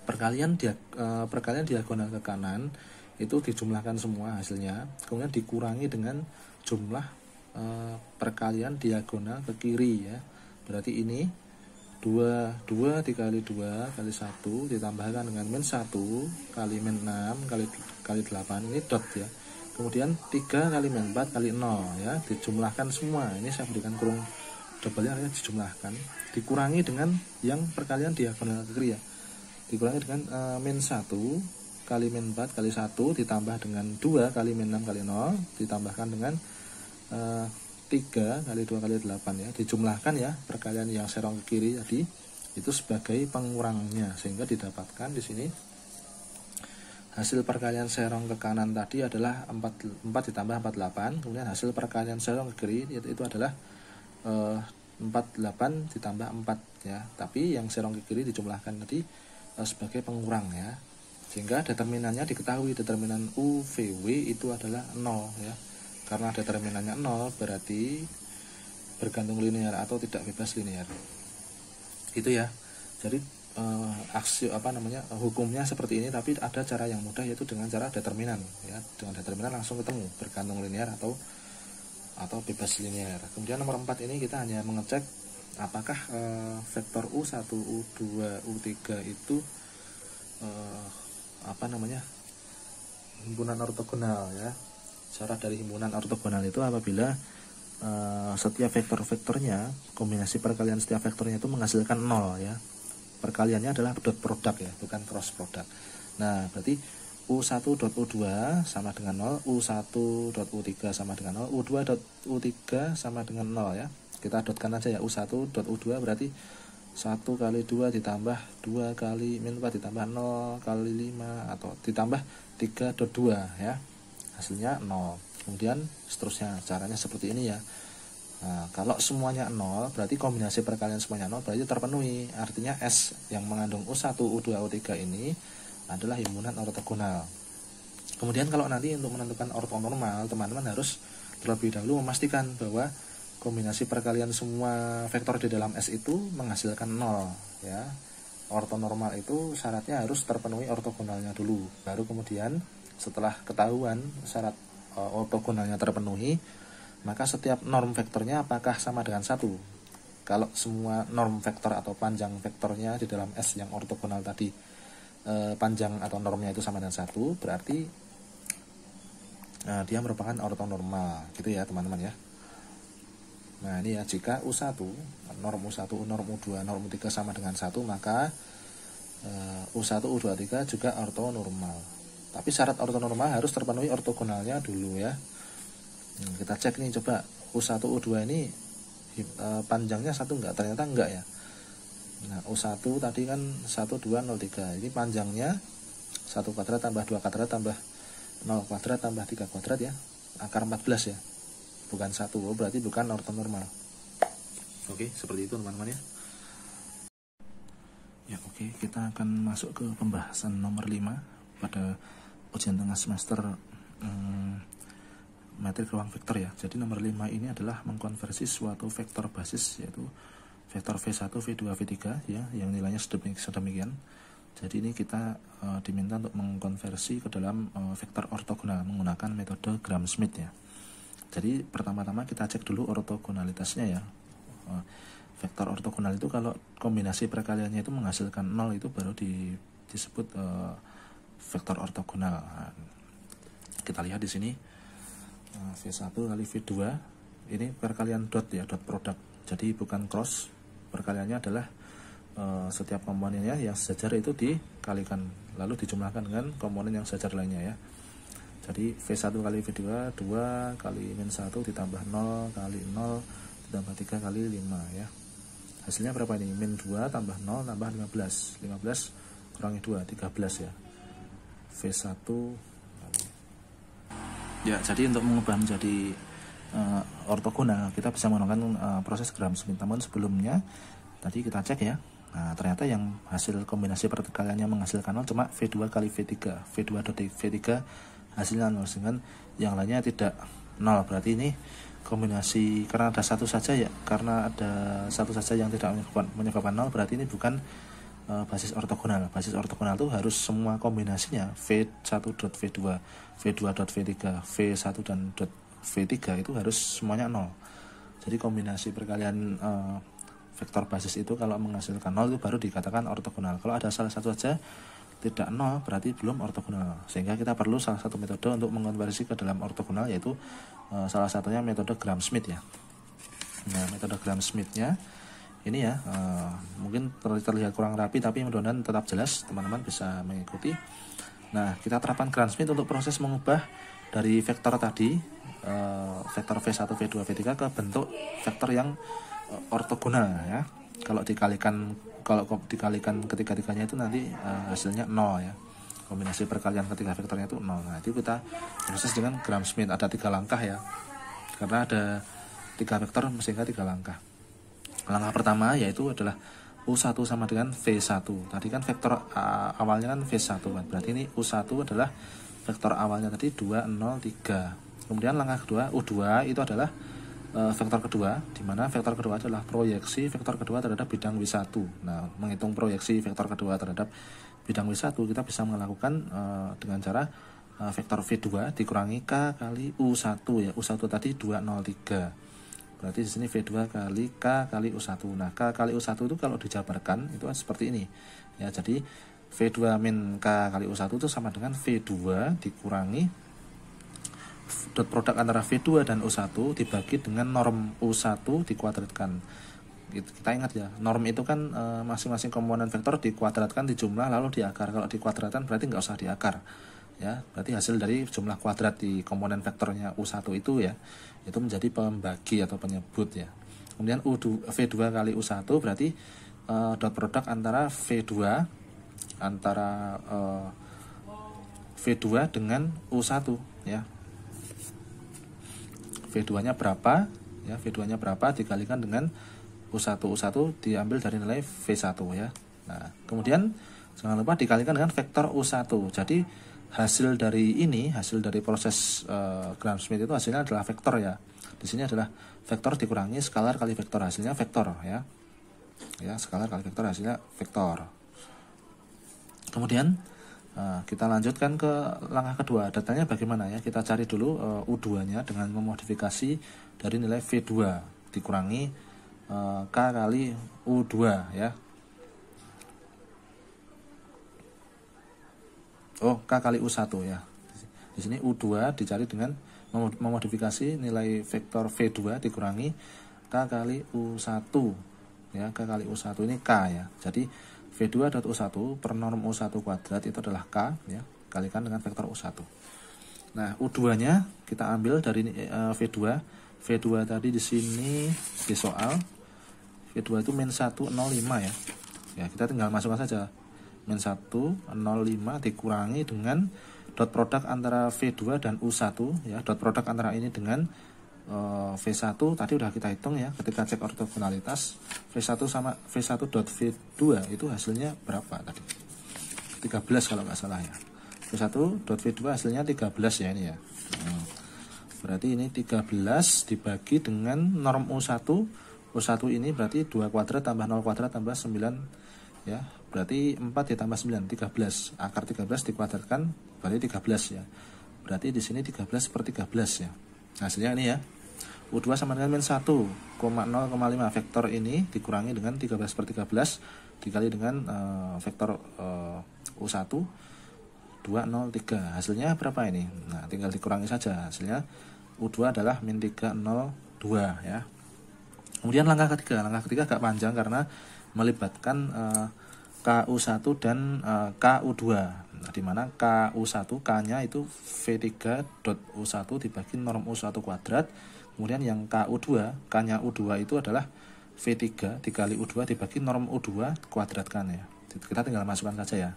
Perkalian diagonal ke kanan itu dijumlahkan semua hasilnya, kemudian dikurangi dengan jumlah perkalian diagonal ke kiri ya. Berarti ini 2 dikali 2 kali 1 ditambahkan dengan min 1 kali min 6 kali 8, ini dot ya. Kemudian 3 kali min 4 kali 0 ya, dijumlahkan semua. Ini saya berikan kurung double ya, dijumlahkan, dikurangi dengan yang perkalian diagonal ke kiri ya. Dikurangi dengan min 1 kali min 4 kali 1 ditambah dengan 2 kali min 6 kali 0 ditambahkan dengan 3 kali 2 kali 8 ya, dijumlahkan ya perkalian yang serong ke kiri tadi itu sebagai pengurangnya, sehingga didapatkan di sini hasil perkalian serong ke kanan tadi adalah 4 ditambah 48, kemudian hasil perkalian serong ke kiri itu adalah 48 ditambah 4 ya, tapi yang serong ke kiri dijumlahkan tadi sebagai pengurang ya, sehingga determinannya diketahui. Determinan U, V, W itu adalah 0 ya. Karena determinannya 0 berarti bergantung linear atau tidak bebas linear. Itu ya. Jadi hukumnya seperti ini, tapi ada cara yang mudah, yaitu dengan cara determinan ya. Dengan determinan langsung ketemu bergantung linear atau atau bebas linear. Kemudian nomor 4 ini kita hanya mengecek apakah vektor U1, U2, U3 itu himpunan ortogonal ya. Syarat dari himpunan ortogonal itu apabila setiap vektor-vektornya, kombinasi perkalian setiap vektornya itu menghasilkan 0 ya. Perkaliannya adalah dot product ya, bukan cross product. Nah, berarti U1.U2 sama dengan 0, U1.U3 sama dengan 0, U2.U3 sama dengan 0 ya. Kita dotkan aja ya, U1.U2 berarti 1 kali 2 ditambah 2 kali min 4 ditambah 0 kali 5 atau ditambah 3.2 ya. Hasilnya 0. Kemudian seterusnya, caranya seperti ini ya. Nah, kalau semuanya 0 berarti kombinasi perkalian semuanya 0 berarti terpenuhi. Artinya S yang mengandung U1, U2, U3 ini adalah himpunan ortogonal. Kemudian kalau nanti untuk menentukan ortonormal, teman-teman harus terlebih dahulu memastikan bahwa kombinasi perkalian semua vektor di dalam S itu menghasilkan 0 ya. Ortonormal itu syaratnya harus terpenuhi ortogonalnya dulu. Baru kemudian setelah ketahuan syarat ortogonalnya terpenuhi, maka setiap norm vektornya apakah sama dengan 1. Kalau semua norm vektor atau panjang vektornya di dalam S yang ortogonal tadi panjang atau normnya itu sama dengan 1, berarti dia merupakan ortonormal gitu ya teman-teman ya. Nah ini ya, jika U1, norm U1, norm U2, norm U3 sama dengan 1, maka U1, U2, U3 juga ortonormal. Tapi syarat ortonormal harus terpenuhi ortogonalnya dulu ya. Kita cek nih, coba U1, U2 ini panjangnya 1 enggak? Ternyata enggak ya. Nah U1 tadi kan 1, 2, 0, 3. Ini panjangnya 1 kuadrat tambah 2 kuadrat tambah 0 kuadrat tambah 3 kuadrat ya. Akar 14 ya. Bukan 1, berarti bukan ortonormal. Oke, seperti itu teman-teman ya. Ya oke, kita akan masuk ke pembahasan nomor 5 pada ujian tengah semester metrik ruang vektor ya. Jadi nomor 5 ini adalah mengkonversi suatu vektor basis, yaitu vektor V1, V2, V3 ya, yang nilainya sedemikian. Jadi ini kita diminta untuk mengkonversi ke dalam vektor ortogonal menggunakan metode Gram-Schmidt ya. Jadi pertama-tama kita cek dulu ortogonalitasnya ya. Vektor ortogonal itu kalau kombinasi perkaliannya itu menghasilkan 0 itu baru disebut vektor ortogonal. Nah, kita lihat di sini V1 kali V2 ini perkalian dot ya, dot product. Jadi bukan cross. Perkaliannya adalah setiap komponennya yang sejajar itu dikalikan lalu dijumlahkan dengan komponen yang sejajar lainnya ya. Jadi V1 kali V2 2 kali min 1 ditambah 0 kali 0 ditambah 3 kali 5 ya. Hasilnya berapa ini? Min 2 tambah 0 tambah 15. 15 kurangi 2 13 ya. V1 ya, jadi untuk mengubah menjadi ortogonal kita bisa menggunakan proses Gram-Schmidt. Namun sebelumnya tadi kita cek ya. Nah, ternyata yang hasil kombinasi perkaliannya menghasilkan 0 cuma V2 kali V3. V2.V3 hasilnya 0, dengan yang lainnya tidak 0. Berarti ini kombinasi karena ada satu saja ya. Karena ada satu saja yang tidak menyebabkan 0, berarti ini bukan basis ortogonal. Basis ortogonal itu harus semua kombinasinya V1.V2, V2.V3, V1 dan V3 itu harus semuanya 0. Jadi kombinasi perkalian vektor basis itu kalau menghasilkan 0 itu baru dikatakan ortogonal. Kalau ada salah satu saja tidak 0 berarti belum ortogonal. Sehingga kita perlu salah satu metode untuk mengkonversi ke dalam ortogonal, yaitu salah satunya metode Gram-Schmidt ya. Nah, metode Gram-Schmidt-nya ini ya, mungkin terlihat kurang rapi tapi mudah-mudahan tetap jelas, teman-teman bisa mengikuti. Nah, kita terapkan Gram-Schmidt untuk proses mengubah dari vektor tadi, vektor V1, V2, V3 ke bentuk vektor yang ortogonal ya. Kalau dikalikan ketiga-tiganya itu nanti hasilnya 0 ya. Kombinasi perkalian ketiga vektornya itu 0. Nah, itu kita proses dengan Gram-Schmidt. Ada 3 langkah ya. Karena ada 3 vektor sehingga 3 langkah. Langkah pertama yaitu adalah U1 sama dengan V1. Tadi kan vektor awalnya kan V1 kan. Berarti ini U1 adalah vektor awalnya tadi 2, 0, 3. Kemudian langkah kedua U2 itu adalah vektor kedua, di mana vektor kedua adalah proyeksi vektor kedua terhadap bidang W1. Nah, menghitung proyeksi vektor kedua terhadap bidang W1 kita bisa melakukan dengan cara vektor V2 dikurangi K kali U1 ya. U1 tadi 203. Berarti di sini V2 kali K kali U1. Nah, K kali U1 itu kalau dijabarkan itu seperti ini. Ya, jadi V2 min K kali U1 itu sama dengan V2 dikurangi dot produk antara V2 dan U1 dibagi dengan norm U1 dikuadratkan. Kita ingat ya, norm itu kan masing-masing komponen vektor dikuadratkan di jumlah lalu di akar. Kalau dikuadratkan berarti nggak usah di akar. Ya, berarti hasil dari jumlah kuadrat di komponen vektornya U1 itu ya, itu menjadi pembagi atau penyebut ya. Kemudian V2 kali U1 berarti dot produk antara V2 dengan U1 ya. V2-nya berapa? Ya, V2-nya berapa dikalikan dengan U1. U1 diambil dari nilai V1 ya. Nah, kemudian jangan lupa dikalikan dengan vektor U1. Jadi hasil dari proses Gram-Schmidt itu hasilnya adalah vektor ya. Di sini adalah vektor dikurangi skalar kali vektor, hasilnya vektor ya. Ya, skalar kali vektor hasilnya vektor. Kemudian kita lanjutkan ke langkah kedua. Datanya bagaimana ya? Kita cari dulu U2-nya dengan memodifikasi dari nilai V2 dikurangi K kali U2 ya. Oh, K kali U1 ya. Di sini U2 dicari dengan memodifikasi nilai vektor V2 dikurangi K kali U1 ya. K kali U1 ini K ya. Jadi V2 dot U1 per norm U1 kuadrat itu adalah K ya, kalikan dengan vektor U1. Nah, U2-nya kita ambil dari V2. V2 tadi di sini di soal V2 itu min 105 ya. Ya, kita tinggal masukkan saja. Min 105 dikurangi dengan dot produk antara V2 dan U1 ya. Dot produk antara ini dengan V1 tadi udah kita hitung ya. Ketika cek ortogonalitas V1 sama V1 dot V2 itu hasilnya berapa tadi? 13 kalau nggak salah ya. V1 dot V2 hasilnya 13 ya ini ya. Berarti ini 13 dibagi dengan norm U1. U1 ini berarti 2 kuadrat tambah 0 kuadrat tambah 9 ya. Berarti 4 ditambah 9, 13. Akar 13 dikuadratkan berarti 13 ya. Berarti di sini 13 per 13 ya. Hasilnya ini ya. U2 sama dengan min 1,0,5. Vektor ini dikurangi dengan 13 per 13 dikali dengan vektor U1 203. Hasilnya berapa ini? Nah, tinggal dikurangi saja. Hasilnya U2 adalah min 302 ya. Kemudian langkah ketiga agak panjang karena melibatkan KU1 dan KU2. Nah, di mana KU1 K-nya itu V3 dot U1 dibagi norm U1 kuadrat. Kemudian yang KU2 K-nya U2 itu adalah V3 dikali U2 dibagi norm U2 kuadratkan ya. Kita tinggal masukkan saja ya.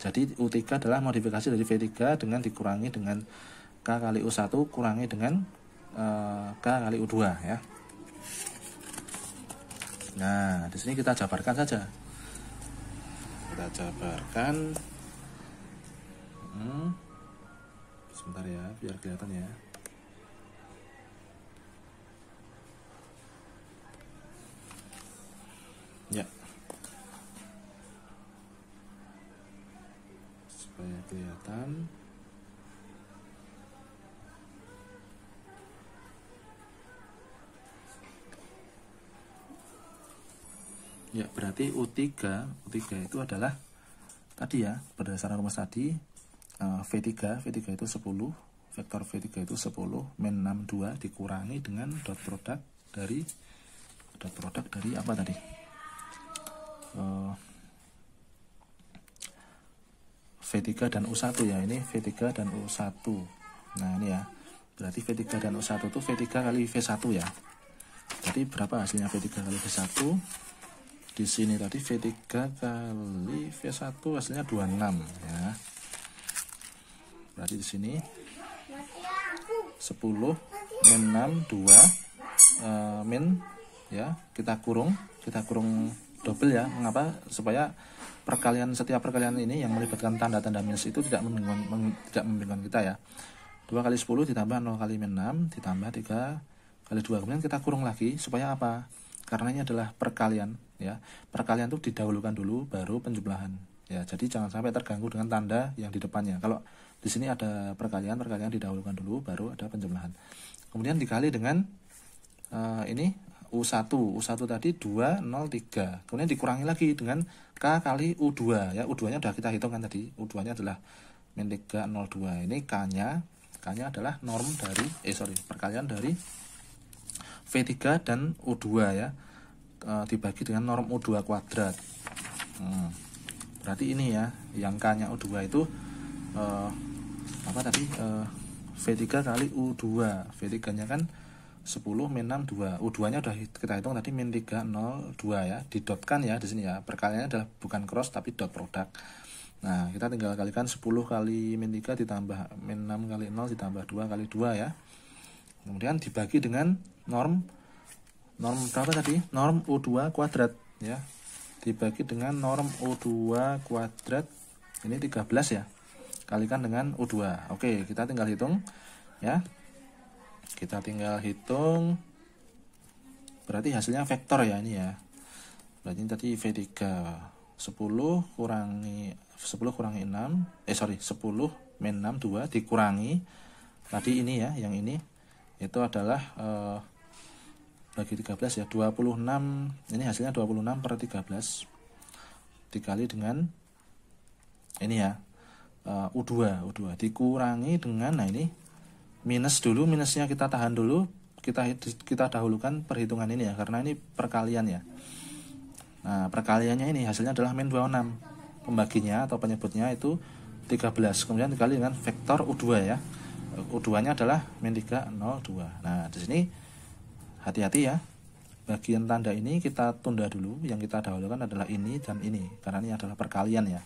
Jadi U3 adalah modifikasi dari V3 dengan dikurangi dengan K kali U1 kurangi dengan K kali U2 ya. Nah, di sini kita jabarkan saja. Kita jabarkan. Sebentar ya, biar kelihatan ya. Ya. Supaya kelihatan. Ya, berarti U3 itu adalah tadi ya, berdasarkan rumus tadi V3 itu 10, vektor V3 itu 10 min 62 dikurangi dengan dot produk dari apa tadi? V3 dan U1 ya, ini V3 dan U1. Nah, ini ya. Berarti V3 dan U1 itu V3 kali V1 ya. Jadi berapa hasilnya V3 kali V1? Di sini tadi V3 kali V1 hasilnya 26 ya. Berarti di sini 10 min 6 2 min ya, kita kurung double ya. Mengapa? Supaya setiap perkalian ini yang melibatkan tanda-tanda minus itu tidak membingungkan kita ya. 2 kali 10 ditambah 0 kali min 6 ditambah 3 kali 2. Kemudian kita kurung lagi supaya apa? Karena ini adalah perkalian ya. Perkalian itu didahulukan dulu baru penjumlahan ya. Jadi jangan sampai terganggu dengan tanda yang di depannya. Kalau di sini ada perkalian didahulukan dulu, baru ada penjumlahan. Kemudian dikali dengan ini U1 tadi 203. Kemudian dikurangi lagi dengan K kali U2 ya. U2 nya sudah kita hitung kan tadi. U2 nya adalah min 302. Ini K nya adalah norm dari perkalian dari V3 dan U2 ya. Dibagi dengan norm U2 kuadrat. Berarti ini ya, yang K nya U2 itu V3 kali U2. V3 nya kan 10 min 62. U2 nya udah kita hitung tadi min 302 ya. Didotkan ya di sini ya. Perkaliannya adalah bukan cross tapi dot produk. Nah, kita tinggal kalikan 10 kali min 3 ditambah min 6 kali 0 ditambah 2 kali 2 ya. Kemudian dibagi dengan norm berapa tadi? Norm U2 kuadrat ya. Dibagi dengan norm U2 kuadrat ini 13 ya. Kalikan dengan U2. Oke, kita tinggal hitung ya. Kita tinggal hitung. Berarti hasilnya vektor ya ini ya. Berarti tadi V3 10 kurangi 6 10 min 62 dikurangi tadi ini ya, yang ini itu adalah bagi 13 ya, 26. Ini hasilnya 26 per 13 dikali dengan ini ya, U2 dikurangi dengan, nah ini minus dulu, minusnya kita tahan dulu, kita dahulukan perhitungan ini ya, karena ini perkalian ya. Nah, perkaliannya ini hasilnya adalah min 26. Pembaginya atau penyebutnya itu 13. Kemudian dikali dengan vektor U2 ya. U2-nya adalah min 302. Nah, di sini hati-hati ya. Bagian tanda ini kita tunda dulu. Yang kita dahulukan adalah ini dan ini, karena ini adalah perkalian ya.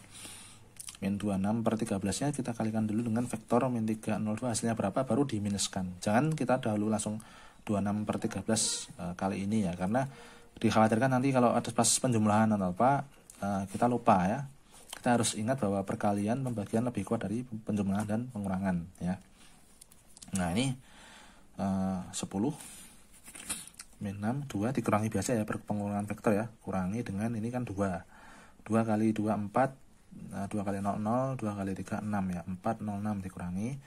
Min 26 per 13-nya kita kalikan dulu dengan vektor min 302, hasilnya berapa baru diminuskan. Jangan kita dahulu langsung 26 per 13 kali ini ya, karena dikhawatirkan nanti kalau ada pas penjumlahan atau apa kita lupa ya. Kita harus ingat bahwa perkalian pembagian lebih kuat dari penjumlahan dan pengurangan ya. Nah, ini 10 min 6 2 dikurangi biasa ya, pengurangan vektor ya. Kurangi dengan ini kan 2 kali 2 4, 2 kali 0 0, 2 kali 3 6 ya, 406 dikurangi.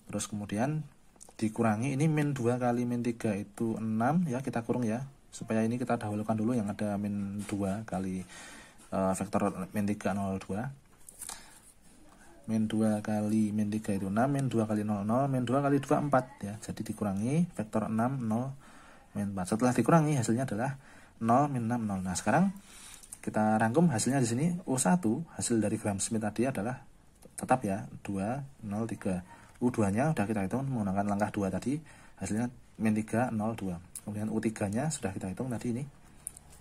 Terus kemudian dikurangi ini min 2 kali min 3 itu 6 ya, kita kurung ya. Supaya ini kita dahulukan dulu yang ada min 2 kali vektor min 302. Min 2 kali min 3 itu 6, min 2 kali 0 0, min 2 kali 2 4 ya. Jadi dikurangi vektor 6 0 min 4. Setelah dikurangi hasilnya adalah 0 min 6 0. Nah, sekarang kita rangkum hasilnya di sini. U1 hasil dari Gram-Schmidt tadi adalah tetap ya 203. U2-nya udah kita hitung menggunakan langkah 2 tadi, hasilnya min 302. Kemudian U3-nya sudah kita hitung tadi ini.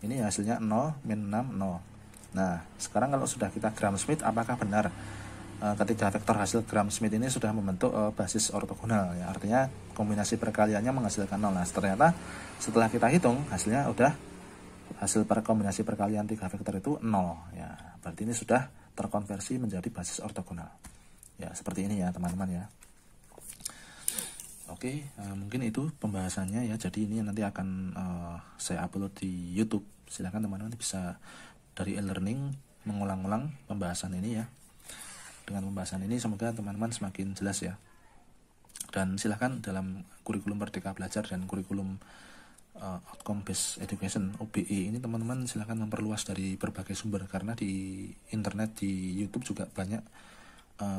Ini hasilnya 0 min 6 0. Nah, sekarang kalau sudah kita Gram-Schmidt, apakah benar ketika vektor hasil Gram-Schmidt ini sudah membentuk basis ortogonal ya, artinya kombinasi perkaliannya menghasilkan 0. Nah, ternyata setelah kita hitung hasilnya udah hasil kombinasi perkalian 3 vektor itu 0 ya. Berarti ini sudah terkonversi menjadi basis ortogonal. Ya, seperti ini ya, teman-teman ya. Oke, mungkin itu pembahasannya ya. Jadi ini nanti akan saya upload di YouTube. Silahkan teman-teman bisa dari e-learning mengulang-ulang pembahasan ini ya. Dengan pembahasan ini semoga teman-teman semakin jelas ya. Dan silahkan dalam kurikulum Merdeka Belajar dan kurikulum Outcome Based Education OBE ini teman-teman silahkan memperluas dari berbagai sumber, karena di internet, di YouTube juga banyak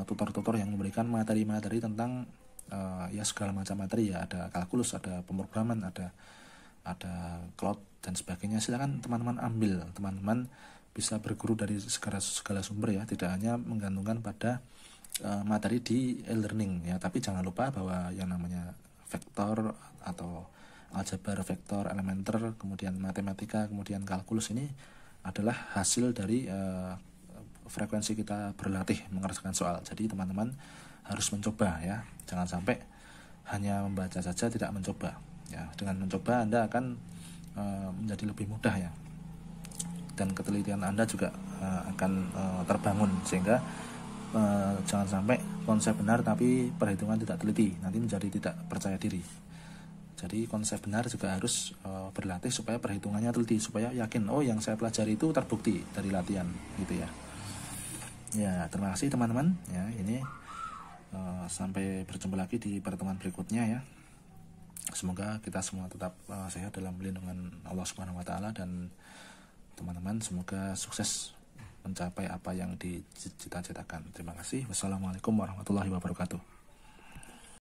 tutor-tutor yang memberikan materi-materi tentang ya segala macam materi ya. Ada kalkulus, ada pemrograman, ada cloud dan sebagainya. Silakan teman-teman ambil, teman-teman bisa berguru dari segala sumber ya, tidak hanya menggantungkan pada materi di e-learning ya. Tapi jangan lupa bahwa yang namanya vektor atau aljabar vektor, elementer, kemudian matematika, kemudian kalkulus ini adalah hasil dari frekuensi kita berlatih mengerjakan soal. Jadi teman-teman harus mencoba ya, jangan sampai hanya membaca saja tidak mencoba ya. Dengan mencoba Anda akan menjadi lebih mudah ya, dan ketelitian Anda juga akan terbangun, sehingga jangan sampai konsep benar tapi perhitungan tidak teliti, nanti menjadi tidak percaya diri. Jadi konsep benar juga harus berlatih supaya perhitungannya teliti, supaya yakin oh yang saya pelajari itu terbukti dari latihan gitu ya. Ya, terima kasih teman-teman. Ya, ini sampai berjumpa lagi di pertemuan berikutnya ya. Semoga kita semua tetap sehat dalam lindungan Allah Subhanahu wa taala, dan teman-teman semoga sukses mencapai apa yang dicita-citakan. Terima kasih. Wassalamualaikum warahmatullahi wabarakatuh.